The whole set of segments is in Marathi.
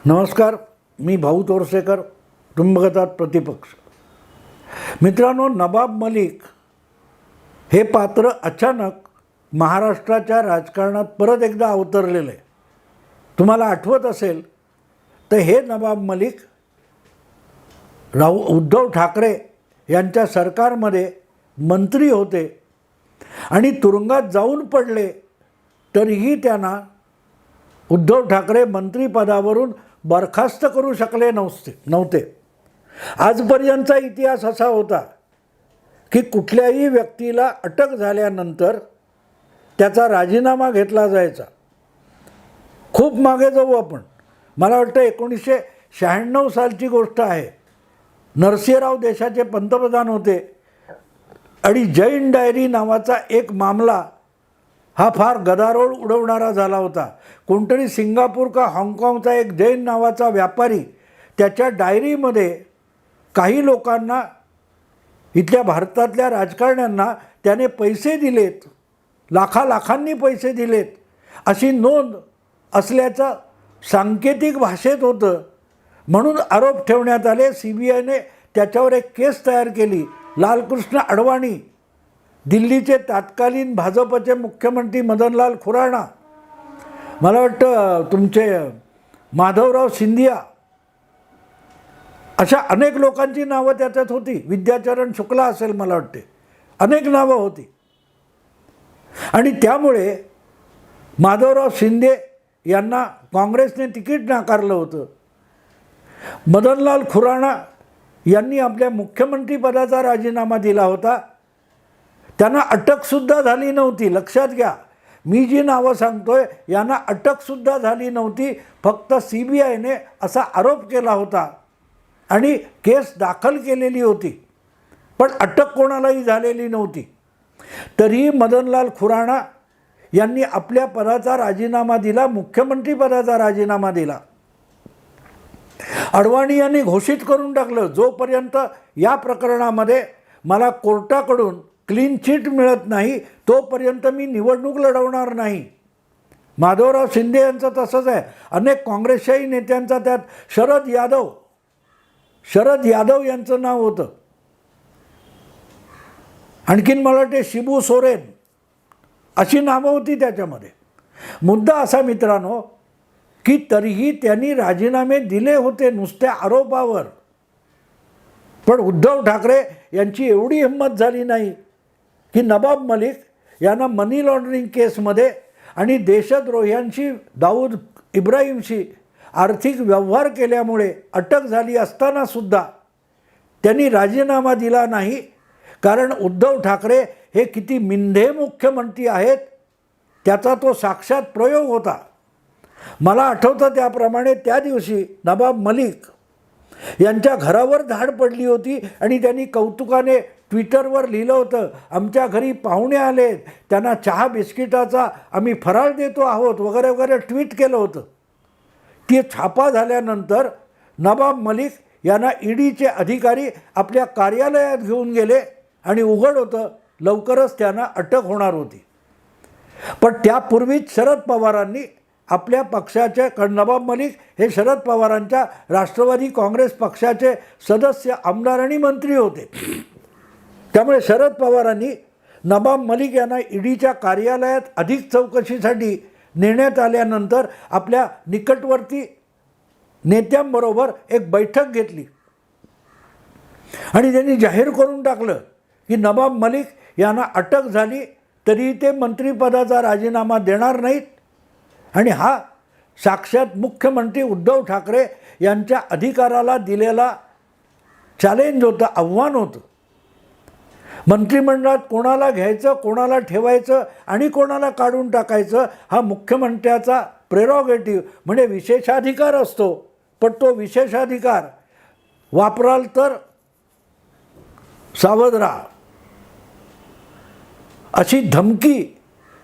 नमस्कार, मी भाऊ तोरसेकर, तुम्ही बघतात प्रतिपक्ष. मित्रांनो, नवाब मलिक हे पात्र अचानक महाराष्ट्राच्या राजकारणात परत एकदा अवतरलेलं आहे. तुम्हाला आठवत असेल तर हे नवाब मलिक उद्धव ठाकरे यांच्या सरकारमध्ये मंत्री होते आणि तुरुंगात जाऊन पडले, तरीही त्यांना उद्धव ठाकरे मंत्रिपदावरून बरखास्त करू शकले नव्हते. आजपर्यंतचा इतिहास असा होता की कुठल्याही व्यक्तीला अटक झाल्यानंतर त्याचा राजीनामा घेतला जायचा. खूप मागे जाऊ आपण, मला वाटतं 1996 सालची गोष्ट आहे. नरसिंहराव देशाचे पंतप्रधान होते आणि जैन डायरी नावाचा एक मामला हा फार गदारोळ उडवणारा झाला होता. कोणतरी सिंगापूर का हाँगकाँगचा एक जैन नावाचा व्यापारी त्याच्या डायरीमध्ये काही लोकांना, इथल्या भारतातल्या राजकारण्यांना त्याने पैसे दिलेत, लाखांनी पैसे दिलेत अशी नोंद असल्याचं सांकेतिक भाषेत होतं. म्हणून आरोप ठेवण्यात आले. CBIने त्याच्यावर एक केस तयार केली. लालकृष्ण अडवाणी, दिल्लीचे तत्कालीन भाजपचे मुख्यमंत्री मदनलाल खुराना, मला वाटतं तुमचे माधवराव सिंधिया, अशा अनेक लोकांची नावं त्याच्यात होती. विद्याचरण शुक्ला असेल, मला वाटते, अनेक नावं होती. आणि त्यामुळे माधवराव शिंदे यांना काँग्रेसने तिकीट नाकारलं होतं. मदनलाल खुराना यांनी आपल्या मुख्यमंत्रीपदाचा राजीनामा दिला होता. त्यांना अटकसुद्धा झाली नव्हती. लक्षात घ्या, मी जी नावं सांगतोय यांना अटकसुद्धा झाली नव्हती. फक्त CBIने असा आरोप केला होता आणि केस दाखल केलेली होती, पण अटक कोणालाही झालेली नव्हती. तरीही मदनलाल खुराना यांनी आपल्या पदाचा राजीनामा दिला, मुख्यमंत्रीपदाचा राजीनामा दिला. अडवाणी यांनी घोषित करून टाकलं, जोपर्यंत या प्रकरणामध्ये मला कोर्टाकडून क्लीन चिट मिळत नाही तोपर्यंत मी निवडणूक लढवणार नाही. माधवराव शिंदे यांचं तसंच आहे. अनेक काँग्रेसशाही नेत्यांचा, त्यात शरद यादव यांचं नाव होतं. आणखीन मला वाटते शिबू सोरेन अशी नावं होती त्याच्यामध्ये. मुद्दा असा मित्रांनो की तरीही त्यांनी राजीनामे दिले होते नुसत्या आरोपावर. पण उद्धव ठाकरे यांची एवढी हिंमत झाली नाही की नवाब मलिक यांना मनी लॉन्ड्रिंग केसमध्ये आणि देशद्रोह्यांशी, दाऊद इब्राहिमशी आर्थिक व्यवहार केल्यामुळे अटक झाली असतानासुद्धा त्यांनी राजीनामा दिला नाही. कारण उद्धव ठाकरे हे किती मिंधे मुख्यमंत्री आहेत त्याचा तो साक्षात प्रयोग होता. मला आठवतं त्याप्रमाणे त्या दिवशी नवाब मलिक यांच्या घरावर धाड पडली होती आणि त्यांनी कौतुकाने ट्विटरवर लिहिलं होतं, आमच्या घरी पाहुणे आले, त्यांना चहा बिस्किटाचा आम्ही फराळ देतो आहोत वगैरे वगैरे ट्विट केलं होतं. ती छापा झाल्यानंतर नवाब मलिक यांना EDचे अधिकारी आपल्या कार्यालयात घेऊन गेले आणि उघड होतं लवकरच त्यांना अटक होणार होती. पण त्यापूर्वीच शरद पवारांनी आपल्या पक्षाचे, नवाब मलिक हे शरद पवारांच्या राष्ट्रवादी काँग्रेस पक्षाचे सदस्य, आमदार आणि मंत्री होते. त्यामुळे शरद पवारांनी नवाब मलिक यांना EDच्या कार्यालयात अधिक चौकशीसाठी नेण्यात आल्यानंतर आपल्या निकटवर्ती नेत्यांबरोबर एक बैठक घेतली आणि त्यांनी जाहीर करून टाकलं की नवाब मलिक यांना अटक झाली तरी ते मंत्रिपदाचा राजीनामा देणार नाहीत. आणि हा साक्षात मुख्यमंत्री उद्धव ठाकरे यांच्या अधिकाराला दिलेला चॅलेंज होतं, आव्हान होतं. मंत्रिमंडळात कोणाला घ्यायचं, कोणाला ठेवायचं आणि कोणाला काढून टाकायचं हा मुख्यमंत्र्याचा प्रेरॉगेटिव्ह म्हणजे विशेषाधिकार असतो. पण तो विशेषाधिकार वापराल तर सावध राहा अशी धमकी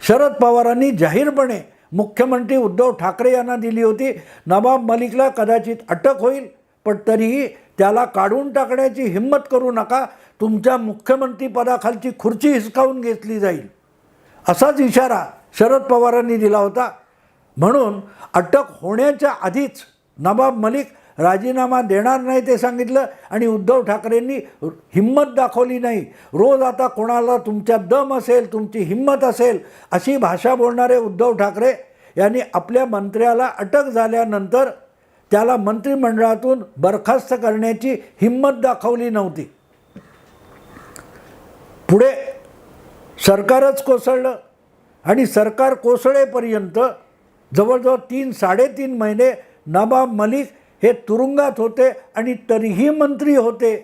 शरद पवारांनी जाहीरपणे मुख्यमंत्री उद्धव ठाकरे यांना दिली होती. नवाब मलिकला कदाचित अटक होईल, पण तरीही त्याला काढून टाकण्याची हिंमत करू नका, तुमच्या मुख्यमंत्रीपदाखालची खुर्ची हिसकावून घेतली जाईल असाच इशारा शरद पवारांनी दिला होता. म्हणून अटक होण्याच्या आधीच नवाब मलिक राजीनामा देणार नाही ते सांगितलं आणि उद्धव ठाकरेंनी हिम्मत दाखवली नाही. रोज आता कोणाला तुमच्यात दम असेल, तुमची हिम्मत असेल अशी भाषा बोलणारे उद्धव ठाकरे यांनी आपल्या मंत्र्याला अटक झाल्यानंतर त्याला मंत्रिमंडळातून बरखास्त करण्याची हिम्मत दाखवली नव्हती. पुढे सरकारच कोसळलं आणि सरकार कोसळेपर्यंत जवळजवळ 3-3.5 महिने नवाब मलिक हे तुरुंगात होते आणि तरीही मंत्री होते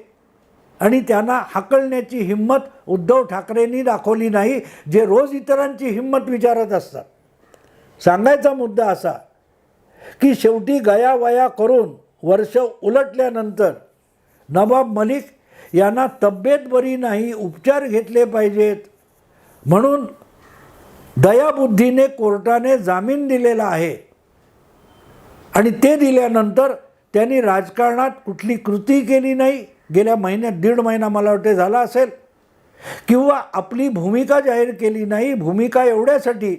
आणि त्यांना हाकलण्याची हिम्मत उद्धव ठाकरेंनी दाखवली नाही, जे रोज इतरांची हिम्मत विचारत असतात. सांगायचा मुद्दा असा की शेवटी गयावया करून वर्ष उलटल्यानंतर नवाब मलिक यांना तब्येत बरी नाही, उपचार घेतले पाहिजेत म्हणून दयाबुद्धीने कोर्टाने जामीन दिलेला आहे आणि ते दिल्यानंतर त्यांनी राजकारणात कुठली कृती केली नाही. गेल्या महिन्यात 1.5 महिना मला वाटते झाला असेल, किंवा आपली भूमिका जाहीर केली नाही. भूमिका एवढ्यासाठी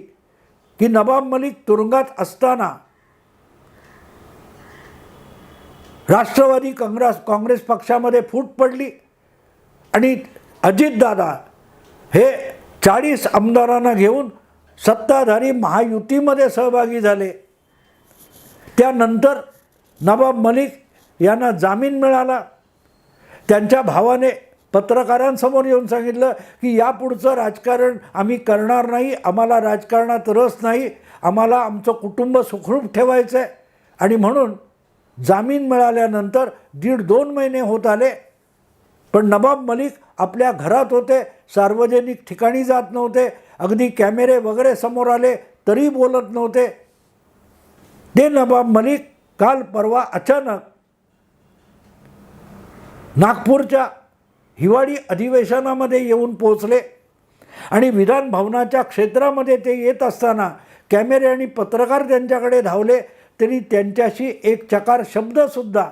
की नवाब मलिक तुरुंगात असताना राष्ट्रवादी काँग्रेस पक्षामध्ये फूट पडली आणि अजितदादा हे 40 आमदारांना घेऊन सत्ताधारी महायुतीमध्ये सहभागी झाले. त्यानंतर नवाब मलिक यांना जामीन मिळाला. त्यांच्या भावाने पत्रकारांसमोर येऊन सांगितलं की यापुढचं राजकारण आम्ही करणार नाही, आम्हाला राजकारणात रस नाही, आम्हाला आमचं कुटुंब सुखरूप ठेवायचं आहे. आणि म्हणून जामीन मिळाल्यानंतर 1.5-2 महिने होत आले, पण नवाब मलिक आपल्या घरात होते, सार्वजनिक ठिकाणी जात नव्हते, अगदी कॅमेरे वगैरे समोर आले तरी बोलत नव्हते. ते नवाब मलिक काल परवा अचानक नागपूरच्या हिवाळी अधिवेशनामध्ये येऊन पोहोचले आणि विधान भवनाच्या क्षेत्रामध्ये ते येत असताना कॅमेरे आणि पत्रकार त्यांच्याकडे धावले, तरी त्यांच्याशी एक चकार शब्दसुद्धा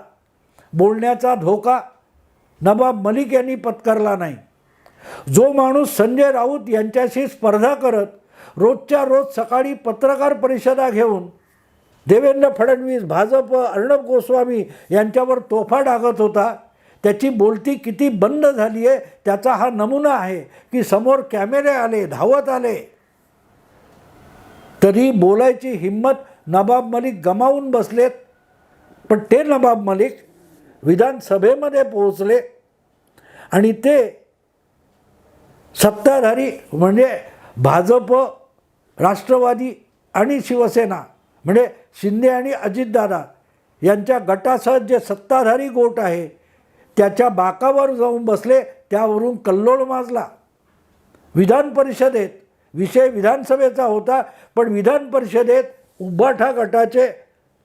बोलण्याचा धोका नवाब मलिक यांनी पत्करला नाही. जो माणूस संजय राऊत यांच्याशी स्पर्धा करत रोजच्या रोज सकाळी पत्रकार परिषदा घेऊन देवेंद्र फडणवीस, भाजप, अर्णब गोस्वामी यांच्यावर तोफा डागत होता, त्याची बोलती किती बंद झाली आहे त्याचा हा नमुना आहे की समोर कॅमेरे आले, धावत आले, तरी बोलायची हिम्मत नवाब मलिक गमावून बसलेत. पण ते नवाब मलिक विधानसभेमध्ये पोहोचले आणि ते सत्ताधारी म्हणजे भाजप, राष्ट्रवादी आणि शिवसेना म्हणजे शिंदे आणि अजितदादा यांच्या गटासह जे सत्ताधारी गोट आहे त्याच्या बाकावर जाऊन बसले. त्यावरून कल्लोळ माजला. विधान परिषदेत विषय विधानसभेचा होता, पण विधान परिषदेत उभाठा गटाचे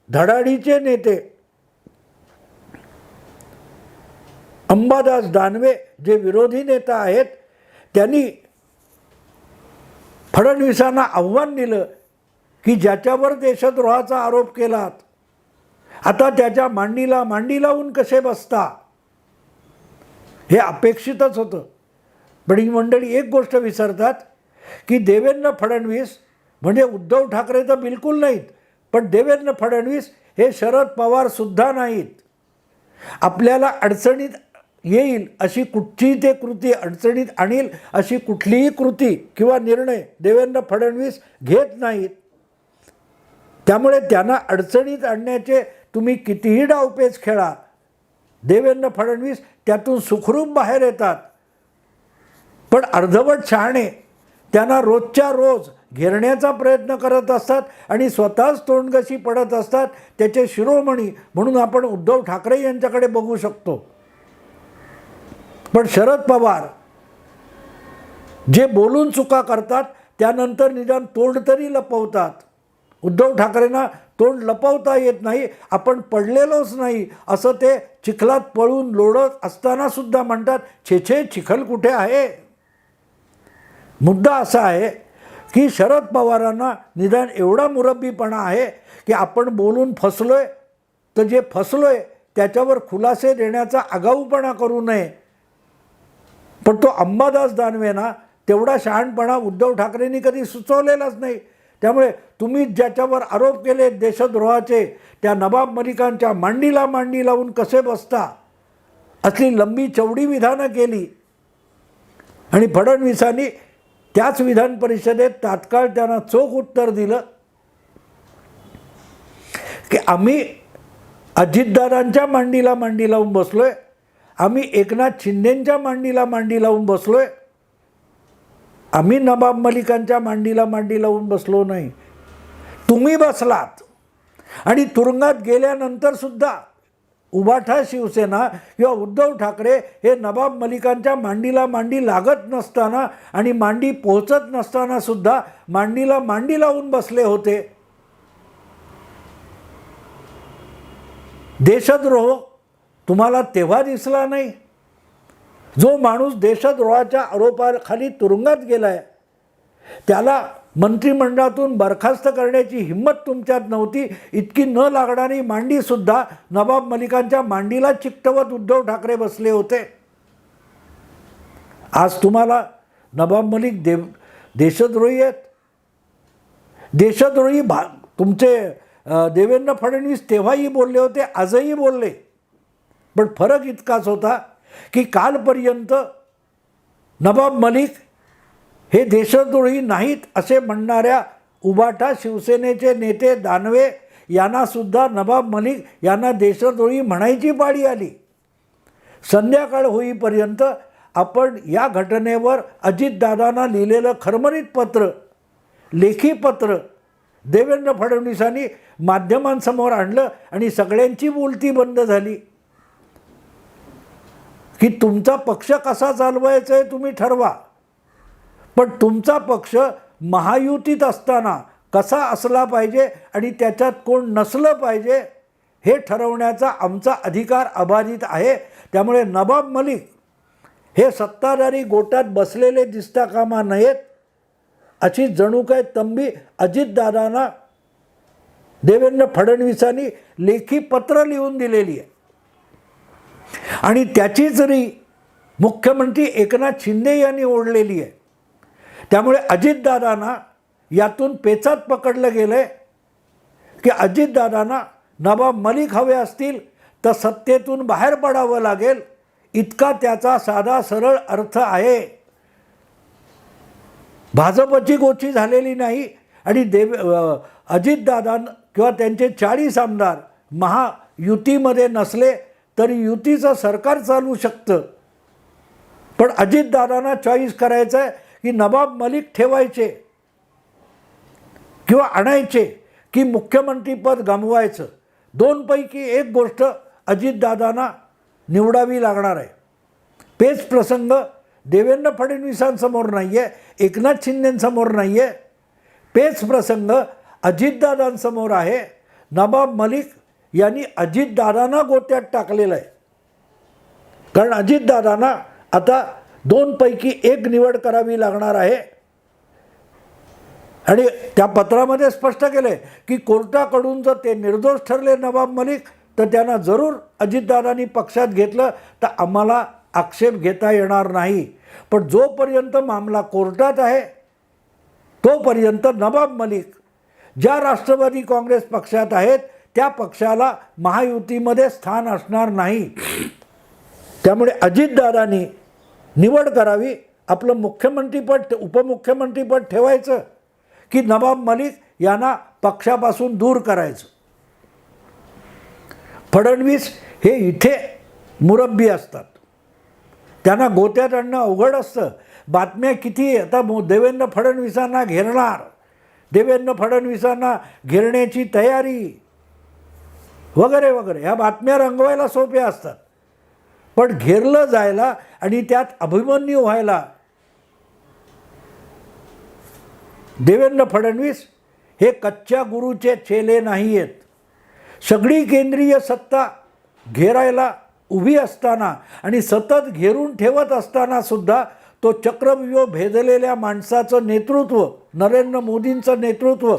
धडाडीचे नेते अंबादास दानवे जे विरोधी नेता आहेत त्यांनी फडणवीसांना आव्हान दिलं की ज्याच्यावर देशद्रोहाचा आरोप केलात आता त्याच्या मांडीला मांडी लावून कसे बसता. हे अपेक्षितच होतं. पण ही मंडळी एक गोष्ट विसरतात की देवेंद्र फडणवीस म्हणजे उद्धव ठाकरे तर बिलकुल नाहीत, पण देवेंद्र फडणवीस हे शरद पवारसुद्धा नाहीत. आपल्याला अडचणीत येईल अशी कुठचीही ते कृती, अडचणीत आणील अशी कुठलीही कृती किंवा निर्णय देवेंद्र फडणवीस घेत नाहीत. त्यामुळे त्यांना अडचणीत आणण्याचे तुम्ही कितीही डावपेच खेळा, देवेंद्र फडणवीस त्यातून सुखरूप बाहेर येतात. पण अर्धवट शहाणे त्यांना रोजच्या रोज घेरण्याचा प्रयत्न करत असतात आणि स्वतःच तोंडगशी पडत असतात. त्याचे शिरोमणी म्हणून आपण उद्धव ठाकरे यांच्याकडे बघू शकतो. पण शरद पवार जे बोलून चुका करतात त्यानंतर निदान तोंड तरी लपवतात. उद्धव ठाकरेंना तोंड लपवता येत नाही, आपण पडलेलोच नाही असं ते चिखलात पळून लोळत असताना सुद्धा म्हणतात, छे छे चिखल कुठे आहे. मुद्दा असा आहे की शरद पवारांना निदान एवढा मुरब्बीपणा आहे की आपण बोलून फसलोय तर जे फसलोय त्याच्यावर खुलासे देण्याचा आगाऊपणा करू नये. पण तो अंबादास दानवेंना तेवढा शहाणपणा उद्धव ठाकरेंनी कधी सुचवलेलाच नाही. त्यामुळे तुम्ही ज्याच्यावर आरोप केले देशद्रोहाचे, त्या नवाब मलिकांच्या मांडीला मांडी लावून कसे बसता, असली लंबी चौडी विधानं केली. आणि फडणवीसांनी त्याच विधान परिषदेत तात्काळ त्यांना चोख उत्तर दिलं की आम्ही अजितदादांच्या मांडीला मांडी लावून बसलोय, आम्ही एकनाथ शिंदेंच्या मांडीला मांडी लावून बसलोय, आम्ही नवाब मलिकांच्या मांडीला मांडी लावून बसलो नाही, तुम्ही बसलात. आणि तुरुंगात गेल्यानंतर सुद्धा उभाठा शिवसेना किंवा उद्धव ठाकरे हे नवाब मलिकांच्या मांडीला मांडी लागत नसताना आणि मांडी पोहोचत नसताना सुद्धा मांडीला मांडी लावून बसले होते. देशद्रोह तुम्हाला तेव्हा दिसला नाही? जो माणूस देशद्रोहाच्या आरोपाखाली तुरुंगात गेलाय त्याला मंत्रिमंडळातून बरखास्त करण्याची हिंमत तुमच्यात नव्हती. इतकी न लागणारी मांडीसुद्धा नवाब मलिकांच्या मांडीला चिकटवत उद्धव ठाकरे बसले होते. आज तुम्हाला नवाब मलिक देशद्रोही आहेत. देशद्रोही तुमचे देवेंद्र फडणवीस तेव्हाही बोलले होते, आजही बोलले. पण फरक इतकाच होता की कालपर्यंत नवाब मलिक हे देशद्रोही नाहीत असे म्हणणाऱ्या उभाटा शिवसेनेचे नेते दानवे यांनासुद्धा नवाब मलिक यांना देशद्रोही म्हणायची पाळी आली. संध्याकाळ होईपर्यंत आपण या घटनेवर अजितदादांना लिहिलेलं खरमरीत पत्र, लेखी पत्र देवेंद्र फडणवीसांनी माध्यमांसमोर आणलं आणि सगळ्यांची बोलती बंद झाली की तुमचा पक्ष कसा चालवायचा आहे तुम्ही ठरवा, पण तुमचा पक्ष महायुतीत असताना कसा असला पाहिजे आणि त्याच्यात कोण नसलं पाहिजे हे ठरवण्याचा आमचा अधिकार अबाधित आहे. त्यामुळे नवाब मलिक हे सत्ताधारी गोटात बसलेले दिसता कामा नयेत अशी जणू काय तंबी अजितदादांना देवेंद्र फडणवीसांनी लेखी पत्र लिहून दिलेली आहे. आणि त्याची जरी मुख्यमंत्री एकनाथ शिंदे यांनी ओढलेली आहे. त्यामुळे अजितदादांना यातून पेचात पकडलं गेलं आहे की अजितदादांना नवाब मलिक हवे असतील तर सत्तेतून बाहेर पडावं लागेल, इतका त्याचा साधा सरळ अर्थ आहे. भाजपची गोची झालेली नाही आणि अजितदादा किंवा त्यांचे 40 आमदार महायुतीमध्ये नसले तरी युतीचं सरकार चालू शकतं. पण अजितदादांना चॉईस करायचं आहे की नवाब मलिक ठेवायचे किंवा आणायचे की मुख्यमंत्रीपद गमवायचं. दोनपैकी एक गोष्ट अजितदादांना निवडावी लागणार आहे. पेच प्रसंग देवेंद्र फडणवीसांसमोर नाही आहे, एकनाथ शिंदेंसमोर नाही आहे. पेच प्रसंग अजितदादांसमोर आहे. नवाब मलिक यांनी अजितदादांना गोत्यात टाकलेलं आहे. कारण अजितदादांना आता दोनपैकी एक निवड करावी लागणार आहे. आणि त्या पत्रामध्ये स्पष्ट केलं आहे की कोर्टाकडून जर ते निर्दोष ठरले नवाब मलिक तर त्यांना जरूर अजितदादांनी पक्षात घेतलं तर आम्हाला आक्षेप घेता येणार नाही. पण जोपर्यंत मामला कोर्टात आहे तोपर्यंत नवाब मलिक ज्या राष्ट्रवादी काँग्रेस पक्षात आहेत त्या पक्षाला महायुतीमध्ये स्थान असणार नाही. त्यामुळे अजितदादांनी निवड करावी. आपलं मुख्यमंत्रीपद उपमुख्यमंत्रीपद ठेवायचं की नवाब मलिक यांना पक्षापासून दूर करायचं. फडणवीस हे इथे मुरब्बी असतात, त्यांना गोत्यात आणणं अवघड असतं. बातम्या किती आता देवेंद्र फडणवीसांना घेरणार, देवेंद्र फडणवीसांना घेरण्याची तयारी वगैरे वगैरे ह्या बातम्या रंगवायला सोप्या असतात. पण घेरलं जायला आणि त्यात अभिमन्यू व्हायला देवेंद्र फडणवीस हे कच्च्या गुरूचे चेले नाही आहेत. सगळी केंद्रीय सत्ता घेरायला उभी असताना आणि सतत घेरून ठेवत असताना सुद्धा तो चक्रव्यूह भेदलेल्या माणसाचं नेतृत्व, नरेंद्र मोदींचं नेतृत्व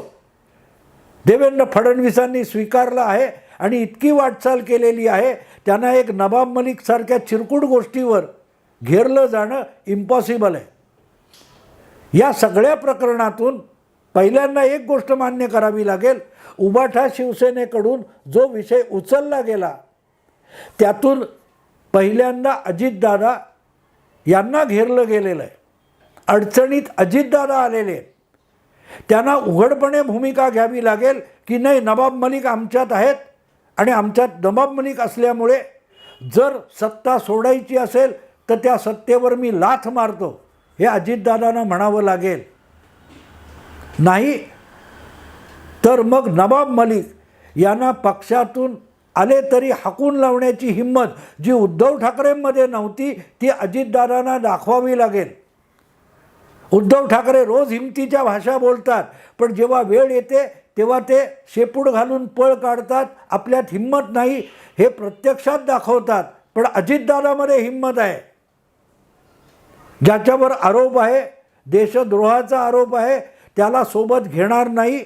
देवेंद्र फडणवीसांनी स्वीकारलं आहे आणि इतकी वाटचाल केलेली आहे. त्यांना एक नवाब मलिक सारख्या चिरकुट गोष्टीवर घेरलं जाणं इम्पॉसिबल आहे. या सगळ्या प्रकरणातून पहिल्यांदा एक गोष्ट मान्य करावी लागेल, उबाठा शिवसेनेकडून जो विषय उचलला गेला त्यातून पहिल्यांदा अजितदादा यांना घेरलं गेलेलं आहे. अडचणीत अजितदादा आलेले आहेत. त्यांना उघडपणे भूमिका घ्यावी लागेल की नाही, नवाब मलिक आमच्यात आहेत आणि आमच्यात नवाब मलिक असल्यामुळे जर सत्ता सोडायची असेल तर त्या सत्तेवर मी लाथ मारतो, हे अजितदादांना म्हणावं लागेल. नाही तर मग नवाब मलिक यांना पक्षातून आले तरी हाकून लावण्याची हिंमत जी उद्धव ठाकरेंमध्ये नव्हती ती अजितदादांना दाखवावी लागेल. उद्धव ठाकरे रोज हिमतीच्या भाषा बोलतात, पण जेव्हा वेळ येते तेव्हा ते शेपूट घालून पळ काढतात, आपल्यात हिंमत नाही हे प्रत्यक्षात दाखवतात. पण अजितदादामध्ये हिंमत आहे. ज्याच्यावर आरोप आहे, देशद्रोहाचा आरोप आहे, त्याला सोबत घेणार नाही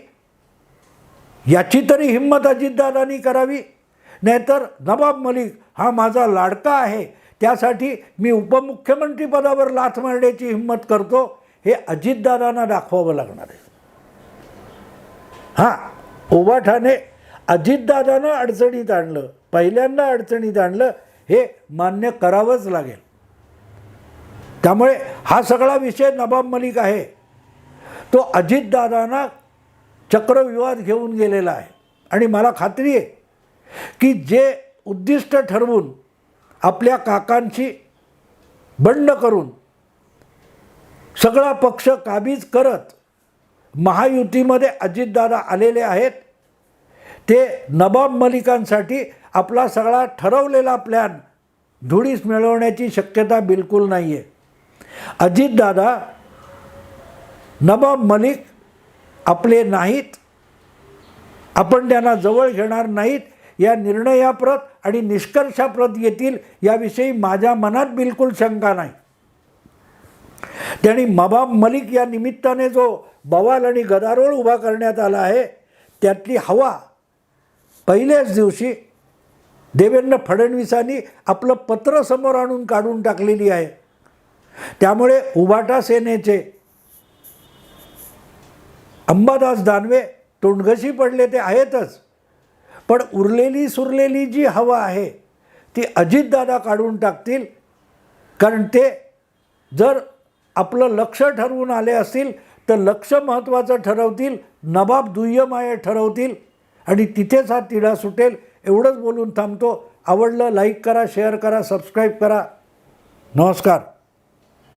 याची तरी हिंमत अजितदादांनी करावी. नाहीतर नवाब मलिक हा माझा लाडका आहे त्यासाठी मी उपमुख्यमंत्री पदावर लाथ मारण्याची हिंमत करतो, हे अजितदादांना दाखवावं लागणार आहे. हां, उबाठाने अजितदादांना अडचणीत आणलं, पहिल्यांदा अडचणीत आणलं, हे मान्य करावंच लागेल. त्यामुळे हा सगळा विषय नवाब मलिक आहे तो अजितदादांना चक्रव्यूहात घेऊन गेलेला आहे. आणि मला खात्री आहे की जे उद्दिष्ट ठरवून आपल्या काकांची बंड करून सगळा पक्ष काबीज करत महायुतीमध्ये अजितदादा आलेले आहेत, ते नवाब मलिकांसाठी आपला सगळा ठरवलेला प्लॅन धुळीस मिळवण्याची शक्यता बिलकुल नाही आहे. अजितदादा नवाब मलिक आपले नाहीत, आपण त्यांना जवळ घेणार नाहीत, या निर्णयाप्रत आणि निष्कर्षाप्रत येतील याविषयी माझ्या मनात बिलकुल शंका नाही. त्यांनी नवाब मलिक या निमित्ताने जो बवाल आणि गदारोळ उभा करण्यात आला आहे त्यातली हवा पहिल्याच दिवशी देवेंद्र फडणवीसांनी आपलं पत्र समोर आणून काढून टाकलेली आहे. त्यामुळे उबाटा सेनेचे अंबादास दानवे तोंडघशी पडले ते आहेतच, पण उरलेली सुरलेली जी हवा आहे ती अजितदादा काढून टाकतील. कारण ते जर आपलं लक्ष ठरवून आले असतील तर लक्ष महत्त्वाचं ठरवतील, नवाब दुय्यम आहे ठरवतील आणि तिथेच हा तिढा सुटेल. एवढंच बोलून थांबतो. आवडलं लाईक करा, शेअर करा, सबस्क्राईब करा. नमस्कार.